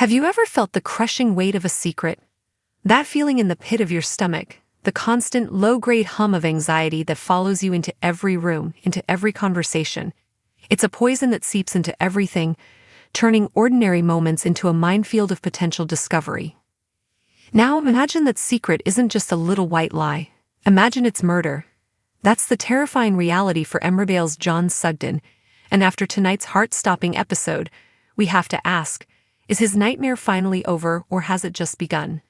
Have you ever felt the crushing weight of a secret? That feeling in the pit of your stomach, the constant low-grade hum of anxiety that follows you into every room, into every conversation. It's a poison that seeps into everything, turning ordinary moments into a minefield of potential discovery. Now imagine that secret isn't just a little white lie. Imagine it's murder. That's the terrifying reality for Emmerdale's John Sugden, and after tonight's heart-stopping episode, we have to ask, is his nightmare finally over or has it just begun?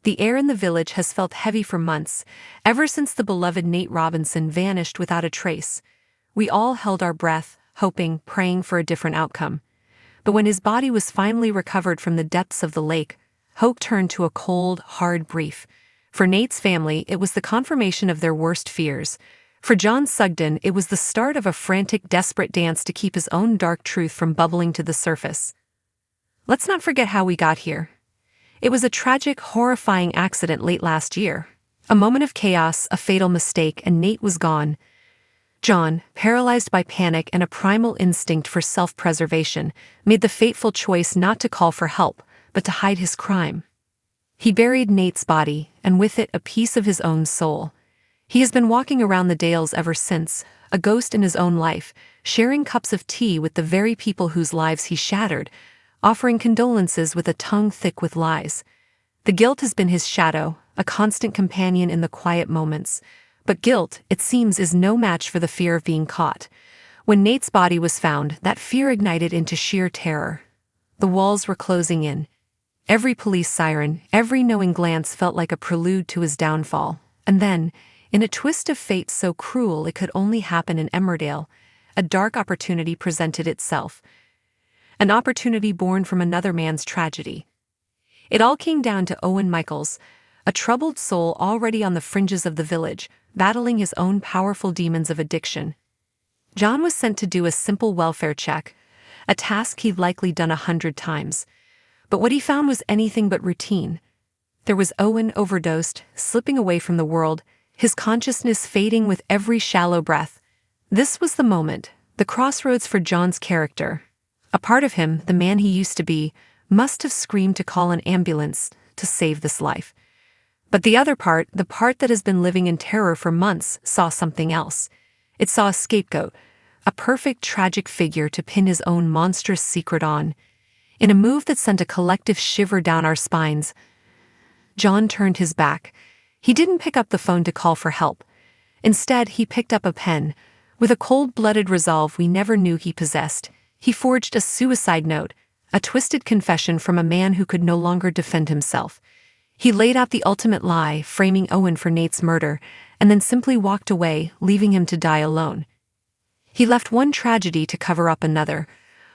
The air in the village has felt heavy for months, ever since the beloved Nate Robinson vanished without a trace. We all held our breath, hoping, praying for a different outcome. But when his body was finally recovered from the depths of the lake, hope turned to a cold, hard brief. For Nate's family, it was the confirmation of their worst fears. For John Sugden, it was the start of a frantic, desperate dance to keep his own dark truth from bubbling to the surface. Let's not forget how we got here. It was a tragic, horrifying accident late last year. A moment of chaos, a fatal mistake, and Nate was gone. John, paralyzed by panic and a primal instinct for self-preservation, made the fateful choice not to call for help, but to hide his crime. He buried Nate's body, and with it a piece of his own soul. He has been walking around the Dales ever since, a ghost in his own life, sharing cups of tea with the very people whose lives he shattered, offering condolences with a tongue thick with lies. The guilt has been his shadow, a constant companion in the quiet moments. But guilt, it seems, is no match for the fear of being caught. When Nate's body was found, that fear ignited into sheer terror. The walls were closing in. Every police siren, every knowing glance felt like a prelude to his downfall. And then, in a twist of fate so cruel it could only happen in Emmerdale, a dark opportunity presented itself. An opportunity born from another man's tragedy. It all came down to Owen Michaels, a troubled soul already on the fringes of the village, battling his own powerful demons of addiction. John was sent to do a simple welfare check, a task he'd likely done 100 times. But what he found was anything but routine. There was Owen overdosed, slipping away from the world, his consciousness fading with every shallow breath. This was the moment, the crossroads for John's character. A part of him, the man he used to be, must have screamed to call an ambulance to save this life. But the other part, the part that has been living in terror for months, saw something else. It saw a scapegoat, a perfect tragic figure to pin his own monstrous secret on. In a move that sent a collective shiver down our spines, John turned his back. He didn't pick up the phone to call for help. Instead, he picked up a pen. With a cold-blooded resolve we never knew he possessed, he forged a suicide note, a twisted confession from a man who could no longer defend himself. He laid out the ultimate lie, framing Owen for Nate's murder, and then simply walked away, leaving him to die alone. He left one tragedy to cover up another,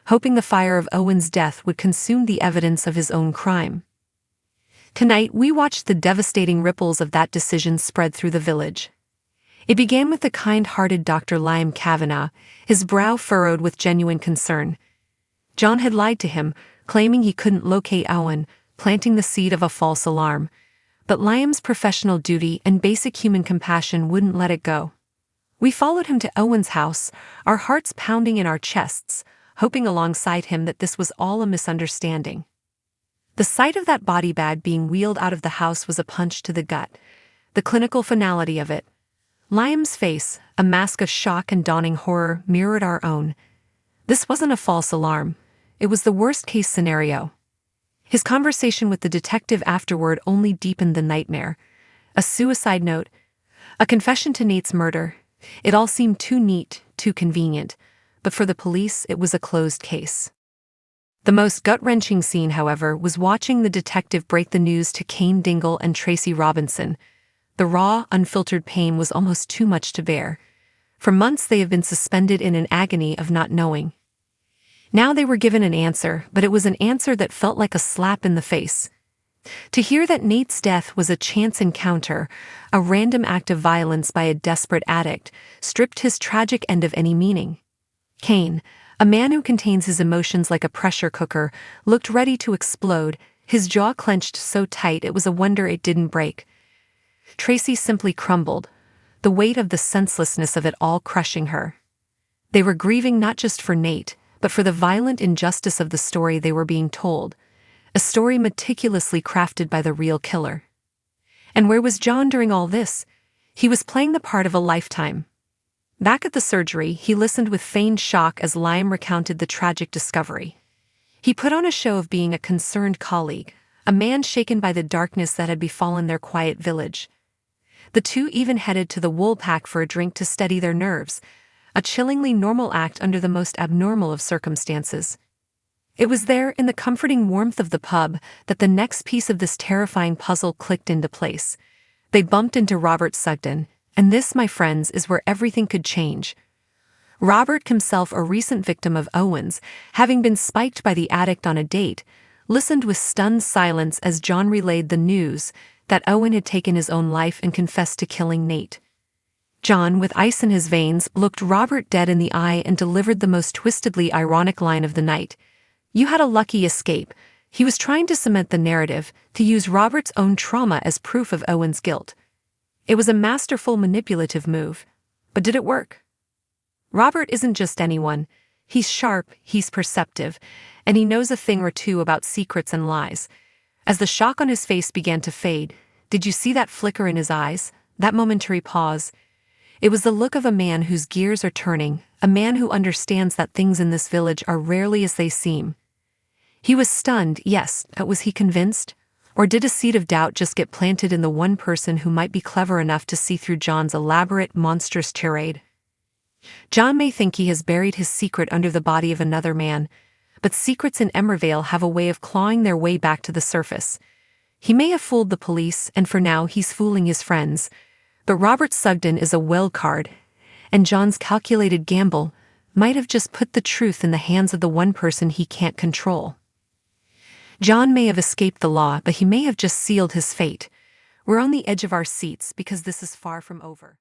hoping the fire of Owen's death would consume the evidence of his own crime. Tonight, we watched the devastating ripples of that decision spread through the village. It began with the kind-hearted Dr. Liam Kavanagh, his brow furrowed with genuine concern. John had lied to him, claiming he couldn't locate Owen, planting the seed of a false alarm. But Liam's professional duty and basic human compassion wouldn't let it go. We followed him to Owen's house, our hearts pounding in our chests, hoping alongside him that this was all a misunderstanding. The sight of that body bag being wheeled out of the house was a punch to the gut. The clinical finality of it. Liam's face, a mask of shock and dawning horror, mirrored our own. This wasn't a false alarm. It was the worst-case scenario. His conversation with the detective afterward only deepened the nightmare. A suicide note, a confession to Nate's murder. It all seemed too neat, too convenient. But for the police, it was a closed case. The most gut-wrenching scene, however, was watching the detective break the news to Kane Dingle and Tracy Robinson. The raw, unfiltered pain was almost too much to bear. For months they have been suspended in an agony of not knowing. Now they were given an answer, but it was an answer that felt like a slap in the face. To hear that Nate's death was a chance encounter, a random act of violence by a desperate addict, stripped his tragic end of any meaning. Kane, a man who contains his emotions like a pressure cooker, looked ready to explode, his jaw clenched so tight it was a wonder it didn't break. Tracy simply crumbled, the weight of the senselessness of it all crushing her. They were grieving not just for Nate, but for the violent injustice of the story they were being told. a story meticulously crafted by the real killer. And where was John during all this? He was playing the part of a lifetime. Back at the surgery, he listened with feigned shock as Liam recounted the tragic discovery. He put on a show of being a concerned colleague, a man shaken by the darkness that had befallen their quiet village. The two even headed to the wool pack for a drink to steady their nerves, a chillingly normal act under the most abnormal of circumstances. It was there, in the comforting warmth of the pub, that the next piece of this terrifying puzzle clicked into place. They bumped into Robert Sugden, and this, my friends, is where everything could change. Robert, himself a recent victim of Owen's, having been spiked by the addict on a date, listened with stunned silence as John relayed the news that Owen had taken his own life and confessed to killing Nate. John, with ice in his veins, looked Robert dead in the eye and delivered the most twistedly ironic line of the night. "You had a lucky escape." He was trying to cement the narrative, to use Robert's own trauma as proof of Owen's guilt. It was a masterful manipulative move. But did it work? Robert isn't just anyone. He's sharp, he's perceptive, and he knows a thing or two about secrets and lies. As the shock on his face began to fade, did you see that flicker in his eyes, that momentary pause? It was the look of a man whose gears are turning, a man who understands that things in this village are rarely as they seem. He was stunned, yes, but was he convinced? Or did a seed of doubt just get planted in the one person who might be clever enough to see through John's elaborate, monstrous tirade? John may think he has buried his secret under the body of another man, but secrets in Emmerdale have a way of clawing their way back to the surface. He may have fooled the police, and for now he's fooling his friends, but Robert Sugden is a wild card, and John's calculated gamble might have just put the truth in the hands of the one person he can't control. John may have escaped the law, but he may have just sealed his fate. We're on the edge of our seats because this is far from over.